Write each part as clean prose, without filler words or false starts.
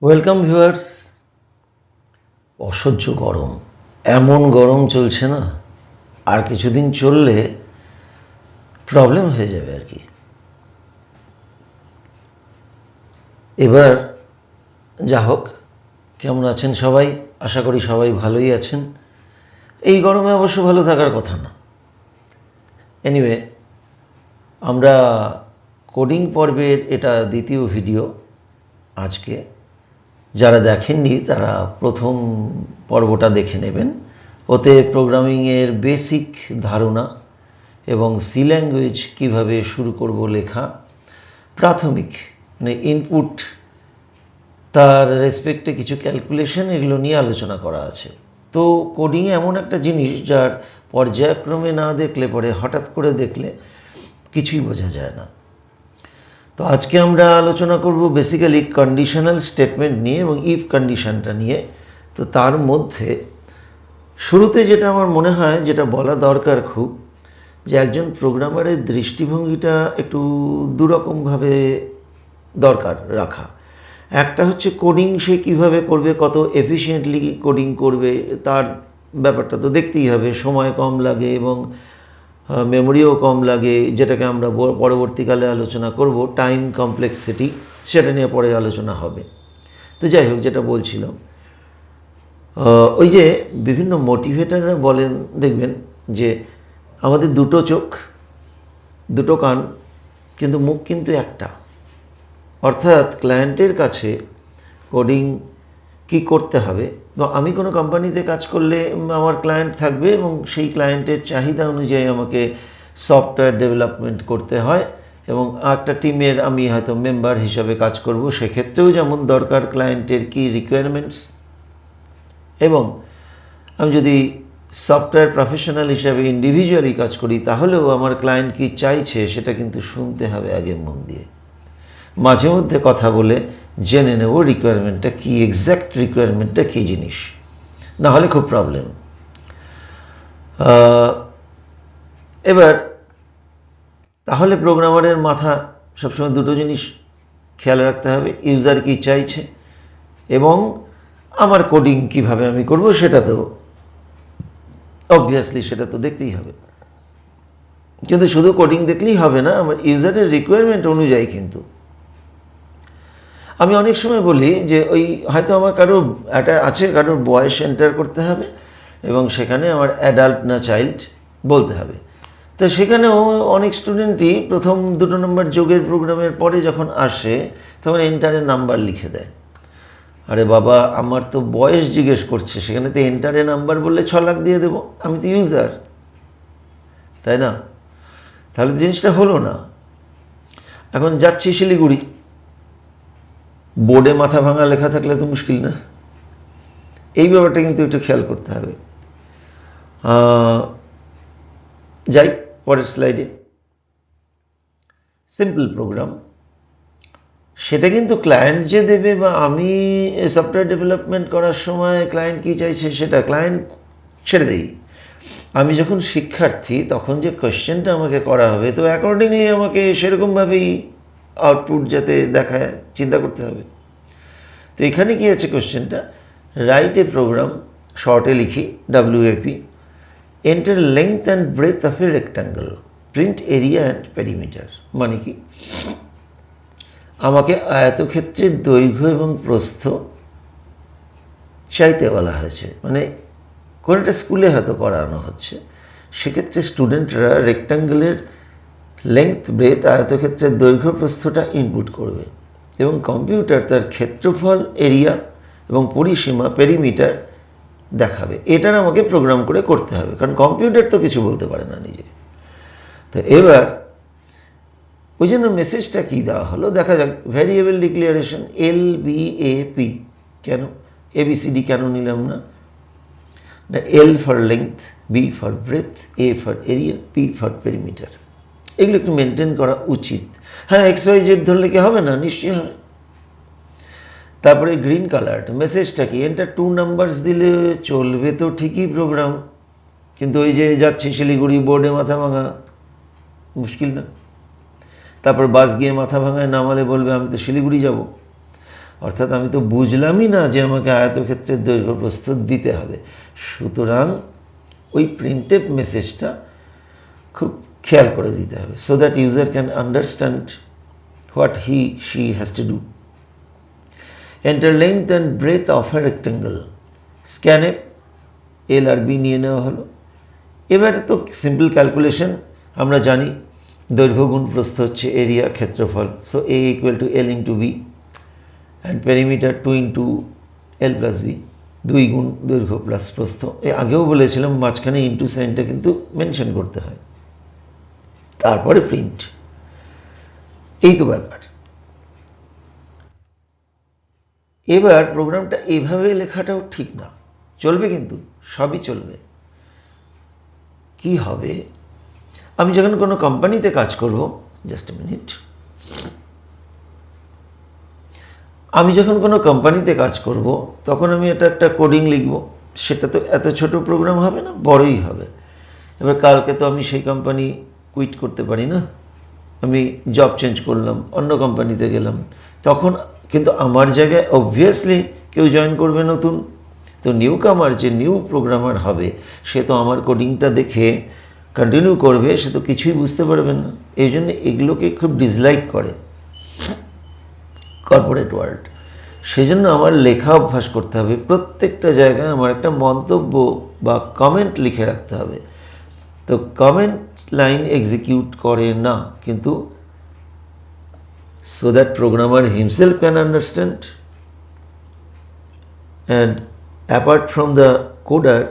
Welcome viewers. অসহ্য গরম, এমন গরম চলছে না, আর কিছুদিন চললে প্রবলেম হয়ে যাবে আর কি। এবার যা হোক, কেমন আছেন সবাই? আশা করি সবাই ভালোই আছেন। এই গরমে অবশ্য ভালো থাকার কথা না। এনিওয়ে, আমরা কোডিং পর্বের এটা দ্বিতীয় ভিডিও। আজকে যারা দেখেননি তারা প্রথম পর্বটা দেখে নেবেন। ওতে প্রোগ্রামিংয়ের বেসিক ধারণা এবং সি ল্যাঙ্গুয়েজ কীভাবে শুরু করব লেখা, প্রাথমিক মানে ইনপুট, তার রেসপেক্টে কিছু ক্যালকুলেশন, এগুলো নিয়ে আলোচনা করা আছে। তো কোডিং এমন একটা জিনিস যার পর্যায়ক্রমে না দেখলে পরে হঠাৎ করে দেখলে কিছুই বোঝা যায় না। তো আজকে আমরা আলোচনা করব বেসিক্যালি কন্ডিশনাল স্টেটমেন্ট নিয়ে এবং ইফ কন্ডিশনটা নিয়ে। তো তার মধ্যে শুরুতে যেটা আমার মনে হয় যেটা বলা দরকার খুব, যে একজন প্রোগ্রামারের দৃষ্টিভঙ্গিটা একটু দুরকমভাবে দরকার রাখা। একটা হচ্ছে কোডিং সে কীভাবে করবে, কত এফিশিয়েন্টলি কোডিং করবে, তার ব্যাপারটা তো দেখতেই হবে। সময় কম লাগে এবং মেমোরিও কম লাগে, যেটাকে আমরা পরবর্তীকালে আলোচনা করব। টাইম কমপ্লেক্সিটি, সেটা নিয়ে পরে আলোচনা হবে। তো যাই হোক, যেটা বলছিলাম, ওই যে বিভিন্ন মোটিভেটাররা বলেন, দেখবেন যে আমাদের দুটো চোখ, দুটো কান, কিন্তু মুখ কিন্তু একটা। অর্থাৎ ক্লায়েন্টের কাছে কোডিং কি করতে হবে, তো আমি কোনো কোম্পানিতে কাজ করলে আমার ক্লায়েন্ট থাকবে এবং সেই ক্লায়েন্টের চাহিদা অনুযায়ী আমাকে সফটওয়্যার ডেভেলপমেন্ট করতে হয় এবং একটা টিমের আমি হয়তো মেম্বার হিসাবে কাজ করব। সেক্ষেত্রেও যেমন দরকার ক্লায়েন্টের কি রিকোয়ারমেন্টস, এবং আমি যদি সফটওয়্যার প্রফেশনাল হিসাবে ইন্ডিভিজুয়ালি কাজ করি তাহলেও আমার ক্লায়েন্ট কি চাইছে সেটা কিন্তু শুনতে হবে আগে মন দিয়ে। মাঝে মধ্যে কথা বলে জেনে নেব রিকোয়ারমেন্টটা কি, এক্স্যাক্ট রিকোয়ারমেন্টটা কী জিনিস, না হলে খুব প্রবলেম। এবার তাহলে প্রোগ্রামারের মাথা সবসময় দুটো জিনিস খেয়াল রাখতে হবে, ইউজার কি চাইছে এবং আমার কোডিং কিভাবে আমি করব, সেটা তো অবভিয়াসলি সেটা তো দেখতেই হবে। কিন্তু শুধু কোডিং দেখলেই হবে না, আমার ইউজারের রিকোয়ারমেন্ট অনুযায়ী। কিন্তু আমি অনেক সময় বলি যে ওই হয়তো আমার কারোর একটা আছে, কারোর বয়স এন্টার করতে হবে এবং সেখানে আমার অ্যাডাল্ট না চাইল্ড বলতে হবে। তো সেখানেও অনেক স্টুডেন্টই প্রথম 2 নম্বর যোগের প্রোগ্রামের পরে যখন আসে তখন এন্টারের নাম্বার লিখে দেয়। আরে বাবা, আমার তো বয়স জিজ্ঞেস করছে, সেখানে তো এন্টারে নাম্বার বললে 6 লাখ দিয়ে দেবো, আমি তো ইউজার, তাই না? তাহলে জিনিসটা হলো না। এখন যাচ্ছি শিলিগুড়ি, বোর্ডে মাথা ভাঙা লেখা থাকলে তো মুশকিল না। এই ব্যাপারটা কিন্তু একটু খেয়াল করতে হবে। যাই পরের স্লাইডে। সিম্পল প্রোগ্রাম, সেটা কিন্তু ক্লায়েন্ট যে দেবে বা আমি সফটওয়্যার ডেভেলপমেন্ট করার সময় ক্লায়েন্ট কী চাইছে সেটা ক্লায়েন্ট ছেড়ে দেই। আমি যখন শিক্ষার্থী তখন যে কোয়েশ্চেনটা আমাকে করা হবে, তো অ্যাকর্ডিংলি আমাকে সেরকমভাবেই আউটপুট যাতে দেখায় চিন্তা করতে হবে। তো এখানে কি আছে কোয়েশ্চেনটা, রাইট এ প্রোগ্রাম, শর্টে লিখি WAP, enter length and breadth of a rectangle, print area and perimeter. মানে কি, আমাকে আয়তক্ষেত্রের দৈর্ঘ্য এবং প্রস্থ চাইতে বলা হয়েছে। মানে কোনো একটা স্কুলে হয়তো করানো হচ্ছে, সেক্ষেত্রে স্টুডেন্টরা রেক্ট্যাঙ্গেলের লেংথ, ব্রেথ, আয়তক্ষেত্রের দৈর্ঘ্য প্রস্থটা ইনপুট করবে এবং কম্পিউটার তার ক্ষেত্রফল, এরিয়া এবং পরিসীমা, পেরিমিটার দেখাবে। এটার আমাকে প্রোগ্রাম করে করতে হবে, কারণ কম্পিউটার তো কিছু বলতে পারে না নিজে। তো এবার ওই জন্য মেসেজটা কী দেওয়া হলো দেখা যাক। ভ্যারিয়েবল ডিক্লারেশন LBAP, কেন ABCD কেন নিলাম না? L for length, B for breadth, A for area, P for perimeter. এগুলো একটু মেনটেন করা উচিত। হ্যাঁ, XYZ ধরলে কি হবে না? নিশ্চয়ই হবে। তারপরে গ্রিন কালার্ড মেসেজটা কি, এন্টার 2 নাম্বারস দিলে চলবে তো ঠিকই প্রোগ্রাম, কিন্তু ওই যে যাচ্ছি শিলিগুড়ি, বোর্ডে মাথা ভাঙা, মুশকিল না? তারপর বাস গিয়ে মাথা ভাঙায় নামালে বলবে আমি তো শিলিগুড়ি যাব। অর্থাৎ আমি তো বুঝলামই না যে আমাকে আয়তক্ষেত্রের দৈর্ঘ্য প্রস্থ দিতে হবে। সুতরাং ওই প্রিন্টেড মেসেজটা খুব খেয়াল করে দিতে হবে, so that user can understand what she has to do. Enter length and breadth of a rectangle. scanf L আর B নিয়ে নেওয়া হলো। এবারে তো সিম্পল ক্যালকুলেশন, আমরা জানি দৈর্ঘ্য গুণ প্রস্থ হচ্ছে এরিয়া ক্ষেত্রফল, so A equal to L into B and perimeter 2 into L plus B, 2 গুণ দৈর্ঘ্য প্লাস প্রস্থ। আগেও বলেছিলাম মাঝখানে ইন্টু সাইনটা কিন্তু মেনশন করতে হয়, তারপরে প্রিন্ট। এই তো ব্যাপার। এবার প্রোগ্রামটা এইভাবে লেখাটাও ঠিক না, চলবে কিন্তু সবই চলবে। কি হবে, আমি যখন কোনো কোম্পানিতে কাজ করব, জাস্ট এ মিনিট, আমি যখন কোনো কোম্পানিতে কাজ করব তখন আমি এটা একটা কোডিং লিখব, সেটা তো এত ছোট প্রোগ্রাম হবে না, বড়ই হবে। এবার কালকে তো আমি সেই কোম্পানি কুইট করতে পারি না, আমি জব চেঞ্জ করলাম, অন্য কোম্পানিতে গেলাম, তখন কিন্তু আমার জায়গায় অবভিয়াসলি কেউ জয়েন করবে নতুন। তো নিউ কামার যে নিউ প্রোগ্রামার হবে, সে তো আমার কোডিংটা দেখে কন্টিনিউ করবে, সে তো কিছুই বুঝতে পারবে না। এই জন্য এগুলোকে খুব ডিসলাইক করে কর্পোরেট ওয়ার্ল্ড। সেজন্য আমার লেখা অভ্যাস করতে হবে, প্রত্যেকটা জায়গায় আমার একটা মন্তব্য বা কমেন্ট লিখে রাখতে হবে। তো কমেন্ট লাইন এক্সিকিউট করে না, কিন্তু so that programmer himself can understand, and apart from the coder,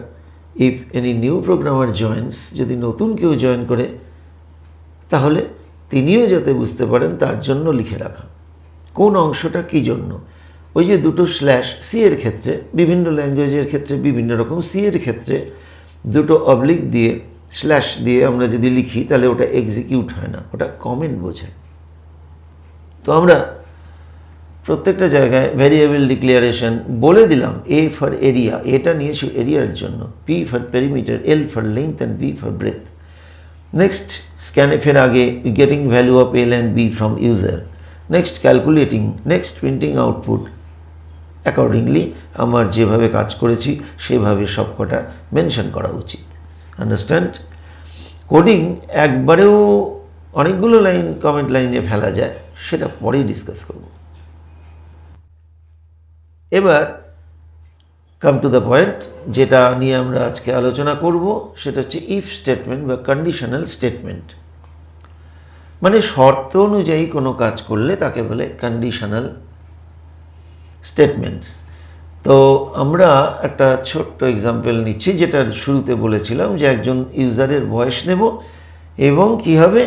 if any new programmer joins, যদি নতুন কেউ জয়েন করে তাহলে তিনিও যাতে বুঝতে পারেন তার জন্য লিখে রাখা কোন অংশটা কি জন্য। ওই যে দুটো স্ল্যাশ, সি এর ক্ষেত্রে বিভিন্ন ল্যাঙ্গুয়েজের ক্ষেত্রে বিভিন্ন রকম, সি এর ক্ষেত্রে দুটো অবলিক দিয়ে স্ল্যাশ দিয়ে আমরা যদি লিখি তাহলে ওটা এক্সিকিউট হয় না, ওটা কমেন্ট বোঝায়। তো আমরা প্রত্যেকটা জায়গায় ভ্যারিয়েবল ডিক্লারেশন বলে দিলাম, এ ফর এরিয়া, এটা নিয়েছি এরিয়ার জন্য, P for perimeter, L for length and B for breadth. Next scanf এর আগে getting value of L and B from user, next calculating, next printing output. Accordingly আমার যেভাবে কাজ করেছি সেভাবে সবকটা মেনশন করা উচিত। আন্ডারস্ট্যান্ড? কোডিং একবারেও অনেকগুলো লাইন কমেন্ট লাইনে ফেলা যায়, সেটা পরেই ডিসকাস করব। এবার কাম টু দ্য পয়েন্ট, যেটা নিয়ে আমরা আজকে আলোচনা করব সেটা হচ্ছে ইফ স্টেটমেন্ট বা কন্ডিশনাল স্টেটমেন্ট। মানে শর্ত অনুযায়ী কোনো কাজ করলে তাকে বলে কন্ডিশনাল স্টেটমেন্টস। তো আমরা একটা ছোট্ট এক্সাম্পল নিচ্ছি, যেটা শুরুতে বলেছিলাম যে একজন ইউজারের বয়স নেব এবং কি হবে,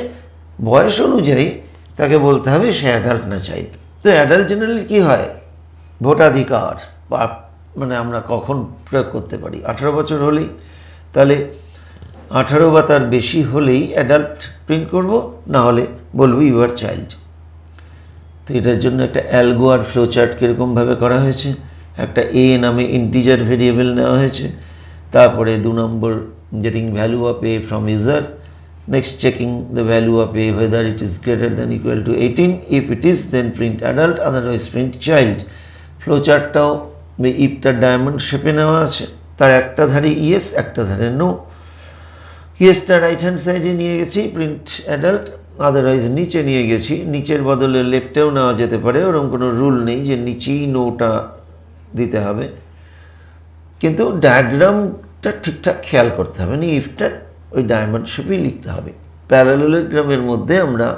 বয়স অনুযায়ী তাকে বলতে হবে সে অ্যাডাল্ট না চাইল্ড। তো অ্যাডাল্ট জেনারেলি কি হয়, ভোটাধিকার বা মানে আমরা কখন প্রয়োগ করতে পারি, 18 বছর হলেই, তাহলে 18 বা তার বেশি হলেই অ্যাডাল্ট প্রিন্ট করব, না হলে বলবো ইউ আর চাইল্ড। তো এটার জন্য একটা অ্যালগো আর ফ্লো চার্ট কীরকমভাবে করা হয়েছে, একটা এ নামে ইন্টিজার ভেরিয়েবল নেওয়া হয়েছে, তারপরে 2 number getting value of a from user, next checking the value of a whether it is greater than equal to 18, if it is then print adult, otherwise print child. ফ্লোচার্টটাও ইফটার diamond শেপে নেওয়া আছে, তার একটা ধারে ইয়েস একটা ধারে নো। ইয়েসটা রাইট হ্যান্ড সাইডে নিয়ে গেছি প্রিন্ট অ্যাডাল্ট, আদারওয়াইজ নিচে নিয়ে গেছি, নিচের বদলে লেফটেও নেওয়া যেতে পারে, ওরকম কোনো রুল নেই যে নিচেই নোটা দিতে হবে, কিন্তু ডায়াগ্রামটা ঠিকঠাক খেয়াল করতে হবে না, ইফটার ওই ডায়মন্ড শেপেই লিখতে হবে। প্যারালেলোগ্রামের মধ্যে আমরা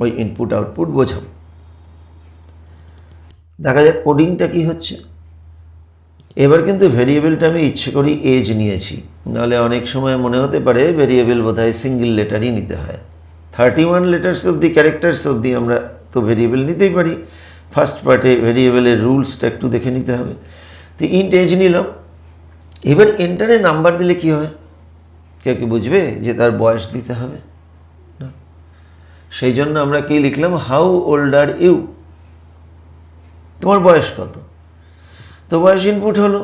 ওই ইনপুট আউটপুট বোঝাবো। দেখা যাক কোডিংটা কি হচ্ছে। এবার কিন্তু ভেরিয়েবলটা আমি ইচ্ছে করি এজ নিয়েছি, নাহলে অনেক সময় মনে হতে পারে ভেরিয়েবল বোধহয় সিঙ্গেল লেটারই নিতে হয়। 31 লেটার্স অবধি, ক্যারেক্টার্স অবধি আমরা তো ভেরিয়েবল নিতেই পারি। ফার্স্ট পার্টে ভেরিয়েবলের রুলসটা একটু দেখে নিতে হবে। তো ইন্ট এজ নিলাম, এবার এন্টারে নাম্বার দিলে কি হয়, কেউ কি বুঝবে যে তার বয়স দিতে হবে না? সেই জন্য আমরা কি লিখলাম, হাউ ওল্ড আর ইউ, তোমার বয়স কত। তো বয়স ইনপুট হলো।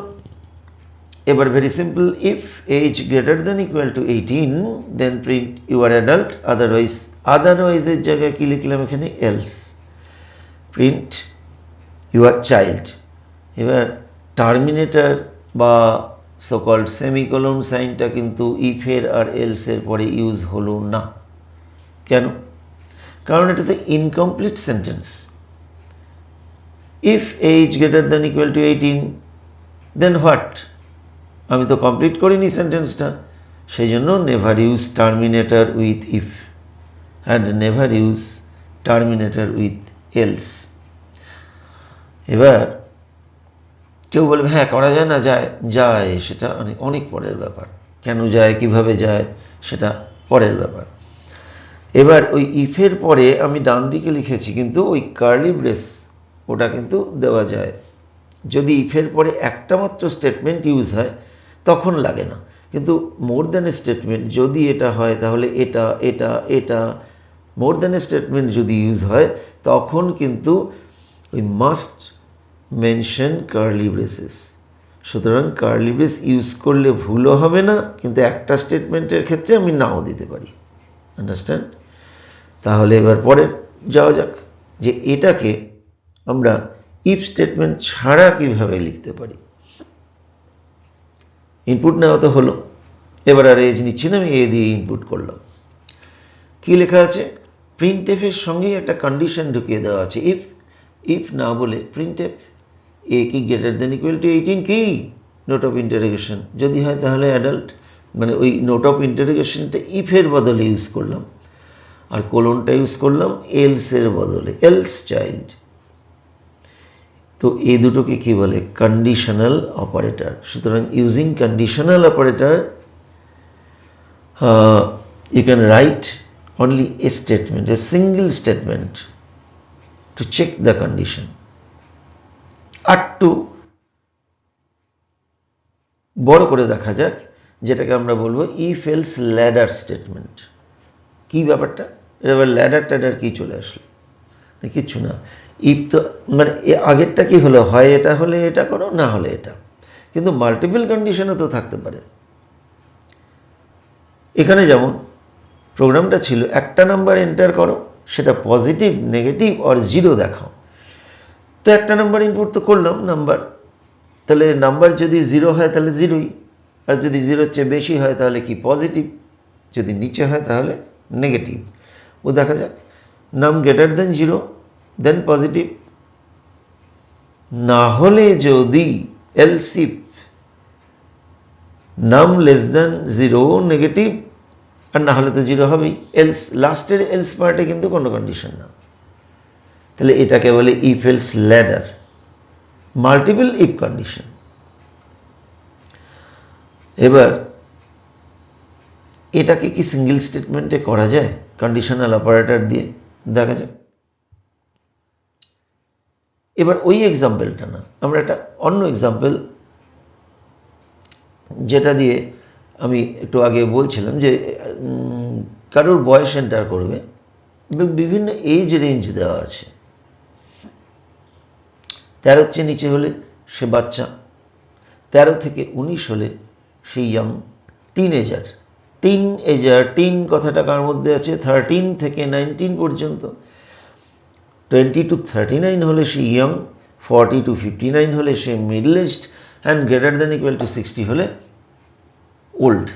এবার very simple, if age greater then equal to 18 then print you are adult, otherwise এর জায়গায় কি লিখলাম এখানে, এলস। Print your child. এবার টার্মিনেটর বা সোকল্ড সেমিকোলন সাইনটা কিন্তু ইফের আর এলসের পরে ইউজ হলো না। কেন? কারণ এটা তো incomplete sentence. If age greater than equal to 18 then what? আমি তো কমপ্লিট করিনি সেন্টেন্সটা, সেই জন্য never use terminator with if and never use terminator with else. এবার কেউ বলবে হ্যাঁ করা যায় না, যায়, সেটা অনেক পরের ব্যাপার। কেন যায়, কিভাবে যায়, সেটা পরের ব্যাপার। এবার ওই ইফের পরে আমি ডান দিকে লিখেছি, কিন্তু ওই কার্লি ব্রেস ওটা কিন্তু দেওয়া যায়। যদি ইফের পরে একটা মাত্র স্টেটমেন্ট ইউজ হয় তখন লাগে না, কিন্তু মোর দ্যান এ স্টেটমেন্ট যদি এটা হয় তাহলে এটা এটা এটা মোর দ্যান এ স্টেটমেন্ট যদি ইউজ হয় তখন কিন্তু ওই মাস্ট মেনশন কার্লি ব্রেসেস। সুতরাং কার্লি ব্রেস ইউজ করলে ভুলও হবে না, কিন্তু একটা স্টেটমেন্টের ক্ষেত্রে আমি নাও দিতে পারি। আন্ডারস্ট্যান্ড? তাহলে এবার পরে যাওয়া যাক যে এটাকে আমরা ইফ স্টেটমেন্ট ছাড়া কিভাবে লিখতে পারি। ইনপুট নেওয়া তো হলো, এবার আর এজ নিচ্ছি না, আমি এ দিয়ে ইনপুট করলাম। কি লেখা আছে? প্রিন্টএফের সঙ্গেই একটা কন্ডিশন ঢুকিয়ে দেওয়া আছে। ইফ না বলে প্রিন্টএফ এ কি গ্রেটার দেন ইকুয়াল টু 18 কি নোট অফ ইন্টারোগেশন, যদি হয় তাহলে অ্যাডাল্ট, মানে ওই নোট অফ ইন্টারোগেশনটা ইফের বদলে ইউজ করলাম, আর কোলনটা ইউজ করলাম এলসের বদলে, এলস চাইল্ড। তো এই দুটোকে কি বলে? Conditional operator. সুতরাং using conditional operator you can write only a statement, a single statement to check the condition. একটু বড় করে দেখা যাক, যেটাকে আমরা বলবো ইফ এলস ল্যাডার স্টেটমেন্ট। কি ব্যাপারটা? এবার ল্যাডার ট্যাডার কি চলে আসলো? কিচ্ছু না। ইফ তো মানে আগেরটা কি হলো, হয় এটা হলে এটা করো, না হলে এটা, কিন্তু মাল্টিপল কন্ডিশনও তো থাকতে পারে। এখানে যেমন প্রোগ্রামটা ছিল একটা নাম্বার এন্টার করো, সেটা পজিটিভ, নেগেটিভ আর 0 দেখাও। তো একটা নাম্বার ইনপুট তো করলাম নাম্বার, তাহলে নাম্বার যদি 0 হয় তাহলে 0ই, আর যদি 0-র চেয়ে বেশি হয় তাহলে কি পজিটিভ, যদি নিচে হয় তাহলে নেগেটিভ। ও দেখা যাক, নাম গ্রেটার দেন 0 দেন পজিটিভ, না হলে যদি এলস ইফ নাম লেস দেন 0 নেগেটিভ, আর না হলে তো 0 হবেই। এলস, লাস্টের এলস পার্টে কিন্তু কোনো কন্ডিশন না, তাহলে এটাকে বলে if else ladder, multiple if condition. এবার এটাকে কি সিঙ্গেল স্টেটমেন্টে করা যায় কন্ডিশনাল অপারেটর দিয়ে? দেখা যাক। এবার ওই এক্সাম্পলটা না, আমরা একটা অন্য এক্সাম্পল, যেটা দিয়ে আমি একটু আগে বলছিলাম যে কারোর বয়স এন্টার করবে, বিভিন্ন এজ রেঞ্জ দেওয়া আছে। 13 চেয়ে নিচে হলে সে বাচ্চা, 13 থেকে 19 হলে সে ইয়ং টিনেজার। টিন কথাটা কার মধ্যে আছে? 13 থেকে 19 পর্যন্ত। 20 to 39 হলে সে ইয়ং, 40 to 59 হলে সে middle aged, and greater then equal to 60 হলে ওল্ড।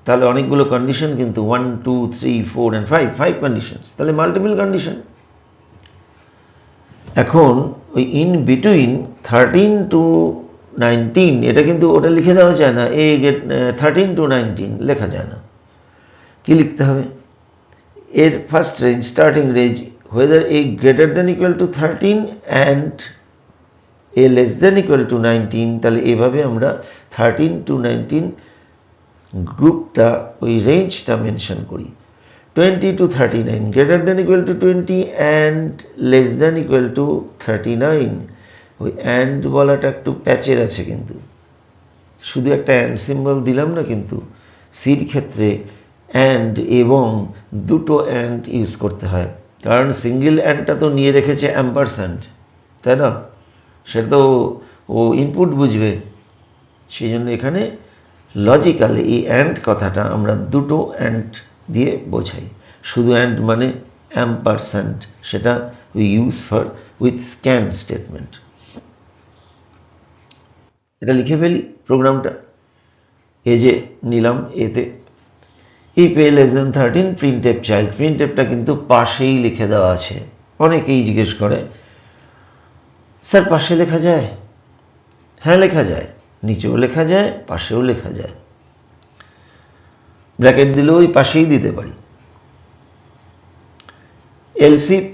তাহলে অনেকগুলো কন্ডিশন, কিন্তু 1, 2, 3, 4 and 5 কন্ডিশনস, তাহলে মাল্টিপল কন্ডিশন। এখন ওই ইন বিটুইন 13 to 19 এটা কিন্তু ওটা লিখে দেওয়া যায় না, 13 to 19 লেখা যায় না। কি লিখতে হবে? এর first range, starting range, whether a greater than equal to 13 and a less than equal to 19, তাহলে এভাবে আমরা 13 to 19 গ্রুপটা, ওই রেঞ্জটা মেনশন করি। 20 to 39 greater than equal to 20 and less than equal to 39, ওই অ্যান্ড বলাটা একটু প্যাচের আছে, কিন্তু শুধু একটা অ্যান্ড সিম্বল দিলাম না, কিন্তু সির ক্ষেত্রে অ্যান্ড এবং দুটো অ্যান্ড ইউজ করতে হয়, কারণ সিঙ্গেল অ্যান্ডটা তো নিয়ে রেখেছে অ্যাম্পারস্যান্ড, তাই না? সেটা তো ও ইনপুট বুঝবে, সেই জন্য এখানে লজিক্যালি এই অ্যান্ড কথাটা আমরা দুটো অ্যান্ড দিয়ে বোঝাই। শুধু অ্যান্ড মানে ampersand, সেটা we use for with scan statement. এটা লিখে ফেলি প্রোগ্রামটা, এই যে নিলাম এতে if a less than 13 printf child, printfটা কিন্তু পাশেই লিখে দেওয়া আছে। অনেকেই জিজ্ঞেস করে স্যার পাশে লেখা যায়? হ্যাঁ লেখা যায়, নিচেও লেখা যায়, পাশেও লেখা যায়, ব্র্যাকেট দিলেও ওই পাশেই দিতে পারি। এলসিফ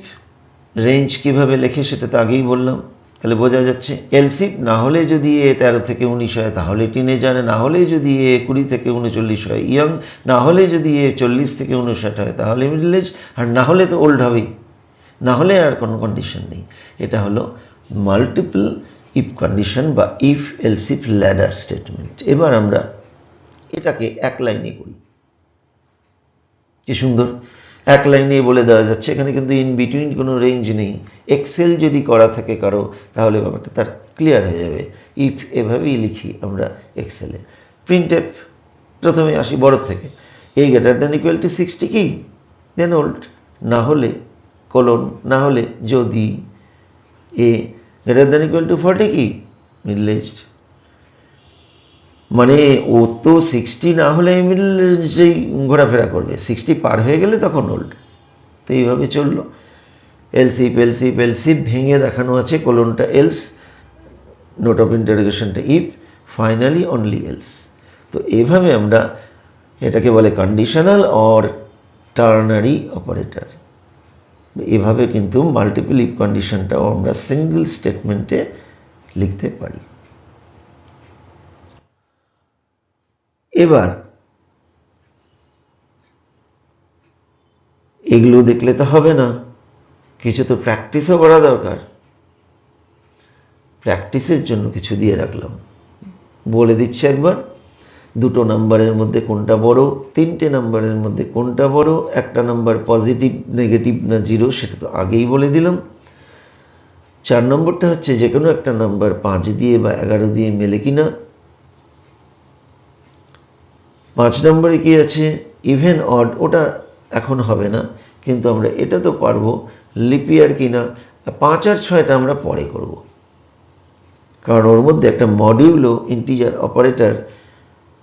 রেঞ্জ কিভাবে লেখে সেটা তো আগেই বললাম, তাহলে বোঝা যাচ্ছে। এলসিফ না হলে যদি এ 13 থেকে 19 হয় তাহলে টিনেজার, না হলে যদি এ 20 থেকে 39 হয় ইয়ং, না হলে যদি এ 40 থেকে 59 হয় তাহলে মিডল এজ, আর না হলে তো ওল্ড হবেই, না হলে আর কোনো কন্ডিশন নেই। এটা হলো মাল্টিপল ইফ কন্ডিশন বা ইফ এলসিফ ল্যাডার স্টেটমেন্ট। এবার আমরা এটাকে এক লাইনে করি, কি সুন্দর এক লাইনে বলে দেওয়া যাচ্ছে। এখানে কিন্তু ইন বিটুইন কোনো রেঞ্জ নেই। এক্সেল যদি করা থাকে কারো তাহলে ব্যাপারটা তার ক্লিয়ার হয়ে যাবে। ইফ এভাবেই লিখি আমরা এক্সেলে। প্রিন্টএফ প্রথমে আসি বড় থেকে, এ গ্রেটার দ্যান ইকুয়াল টু 60 কি, দেন ওল্ড, না হলে কোলন, না হলে যদি এ গ্রেটার দ্যান ইকুয়াল টু 40 কি, মিডল এজড। মানে ও তো 60 না হলে মিডল এজেই ঘোরাফেরা করবে, 60 পার হয়ে গেলে তখন ওল্ড। তো এইভাবে চললো। এলসিফ এলসিফ এলসিফ ভেঙে দেখানো আছে, কোলনটা এলস, নোট অফ ইন্টারোগেশনটা ইফ, ফাইনালি অনলি এলস। তো এভাবে আমরা এটাকে বলে কন্ডিশনাল অর টার্নারি অপারেটর। এভাবে কিন্তু মাল্টিপল ইফ কন্ডিশনটাও আমরা সিঙ্গল স্টেটমেন্টে লিখতে পারি। এবার এগুলো দেখলে তো হবে না, কিছু তো প্র্যাকটিসও করা দরকার। প্র্যাকটিসের জন্য কিছু দিয়ে রাখলাম, বলে দিচ্ছি একবার। 2 নম্বরের মধ্যে কোনটা বড়, 3টে নম্বরের মধ্যে কোনটা বড়, একটা নম্বর পজিটিভ নেগেটিভ না জিরো সেটা তো আগেই বলে দিলাম। 4 নম্বরটা হচ্ছে যে কোনো একটা নাম্বার 5 দিয়ে বা 11 দিয়ে মেলে কিনা। 5 নম্বরে কি আছে, ইভেন অড, ওটা এখন হবে না কিন্তু আমরা এটা তো পারবো, লিপিয়ার কিনা। 5 আর 6টা আমরা পরে করব, কারণ ওর মধ্যে একটা মডিউলো ইন্টিজার অপারেটর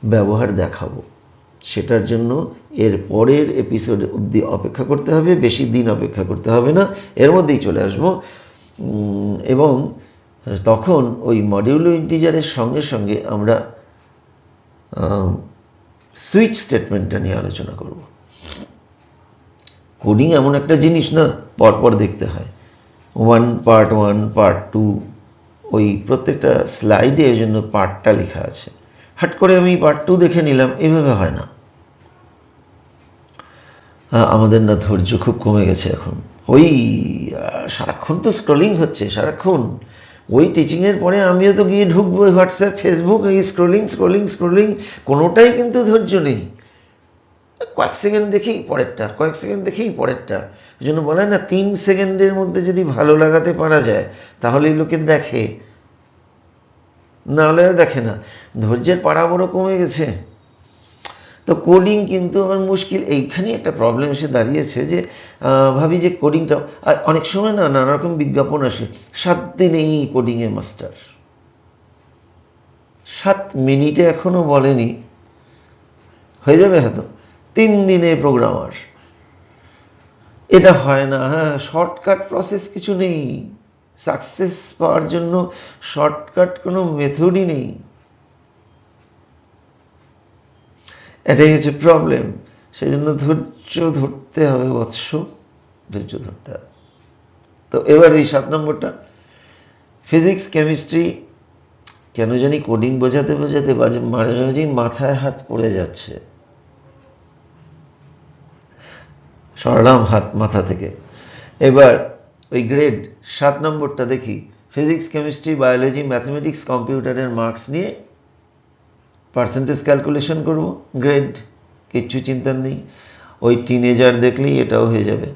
ব্যবহার দেখাবো। সেটার জন্য এর পরের এপিসোড অবধি অপেক্ষা করতে হবে, বেশি দিন অপেক্ষা করতে হবে না, এর মধ্যেই চলে আসব। এবং তখন ওই মডিউলো ইন্টিজারের সঙ্গে সঙ্গে আমরা সুইচ স্টেটমেন্টটা নিয়ে আলোচনা করব। কোডিং এমন একটা জিনিস না, পরপর দেখতে হয়, পার্ট 1 পার্ট 2, ওই প্রত্যেকটা স্লাইডে ওই জন্য পার্টটা লেখা আছে। হাট করে আমি পার্ট 2 দেখে নিলাম, এভাবে হয় না। আমাদের না ধৈর্য খুব কমে গেছে এখন। ওই সারাক্ষণ তো স্ক্রলিং হচ্ছে, সারাক্ষণ ওই টিচিংয়ের পরে আমিও তো গিয়ে ঢুকবো হোয়াটসঅ্যাপ ফেসবুক, এই স্ক্রলিং স্ক্রলিং স্ক্রলিং, কোনোটাই কিন্তু ধৈর্য নেই। কয়েক সেকেন্ড দেখেই পরেরটা, কয়েক সেকেন্ড দেখেই পরেরটা। ওই জন্য বলে না 3 সেকেন্ডের মধ্যে যদি ভালো লাগাতে পারা যায় তাহলে লোকে দেখে, না হলে দেখে না। ধৈর্যের পাড়া বড় কমে গেছে। তো কোডিং কিন্তু আমার মুশকিল। এইখানে একটা প্রবলেম এসে দাঁড়িয়েছে যে ভাবি যে কোডিংটা, আর অনেক সময় না নানা রকম বিজ্ঞাপন আসে, 7 দিনেই কোডিংয়ে মাস্টার। 7 মিনিটে এখনো বলেনি, হয়ে যাবে হয়তো 3 দিনে প্রোগ্রামার। এটা হয় না। হ্যাঁ, শর্টকাট প্রসেস কিছু নেই, সাকসেস পাওয়ার জন্য শর্টকাট কোনো মেথডই নেই। এটাই হচ্ছে প্রবলেম। সেই জন্য ধৈর্য ধরতে হবে বৎস, ধৈর্য ধরতে হবে। তো এবার এই 7 নম্বরটা ফিজিক্স কেমিস্ট্রি, কেন জানি কোডিং বোঝাতে বোঝাতে মাঝে মাঝেই মাথায় হাত পড়ে যাচ্ছে। সরালাম হাত মাথা থেকে। এবার ওই গ্রেড 7 নম্বরটা দেখি, ফিজিক্স কেমিস্ট্রি বায়োলজি ম্যাথমেটিক্স কম্পিউটারের মার্কস নিয়ে পার্সেন্টেজ ক্যালকুলেশন করব, গ্রেড, কিচ্ছু চিন্তার নেই। ওই টিনেজার দেখলেই এটাও হয়ে যাবে,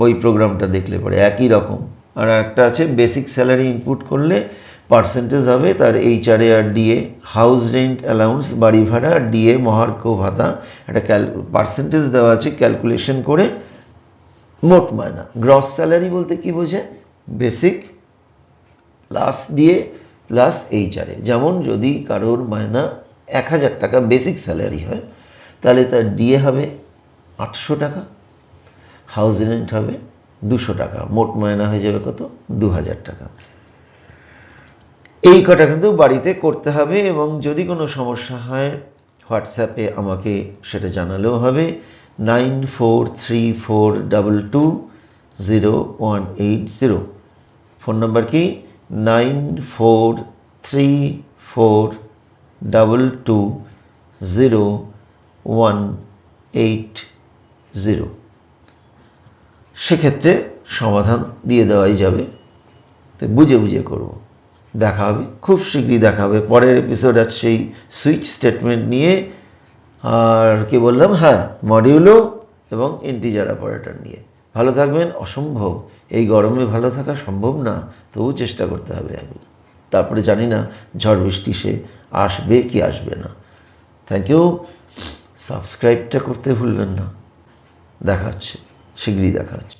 ওই প্রোগ্রামটা দেখলে পরে একই রকম। আর একটা আছে বেসিক স্যালারি ইনপুট করলে পার্সেন্টেজ হবে তার HRA আর DA, হাউস রেন্ট অ্যালাউন্স বাড়ি ভাড়া, DA মহার্ঘ ভাতা, একটা পার্সেন্টেজ দেওয়া আছে, ক্যালকুলেশন করে মোট মায়না। গ্রস স্যালারি বলতে কি বোঝে? Basic plus DA plus HRA. যেমন যদি কারোর মায়না 1000 টাকা বেসিক স্যালারি হয়, তাহলে তার ডিএ হবে 800 টাকা, হাউস রেন্ট হবে 200 টাকা, মোট মায়না হয়ে যাবে কত? 2000 টাকা। এই কটা কিন্তু বাড়িতে করতে হবে, এবং যদি কোনো সমস্যা হয় হোয়াটসঅ্যাপে আমাকে সেটা জানালেও হবে। 9434220180। ফোন নাম্বার কি? 9434220180। সেক্ষেত্রে সমাধান দিয়ে দেওয়াই যাবে। তো বুঝে বুঝে করব। দেখা হবে, খুব শীঘ্রই দেখা হবে। পরের এপিসোড আছে সেই সুইচ স্টেটমেন্ট নিয়ে, আর কি বললাম, হ্যাঁ, মডিউলো এবং ইন্টিজার অপারেটর নিয়ে। ভালো থাকবেন। অসম্ভব, এই গরমে ভালো থাকা সম্ভব না, তবু চেষ্টা করতে হবে। তারপরে জানি না ঝড় বৃষ্টি সে আসবে কি আসবে না। Thank you. সাবস্ক্রাইবটা করতে ভুলবেন না। দেখা হচ্ছে, শীঘ্রই দেখা হচ্ছে।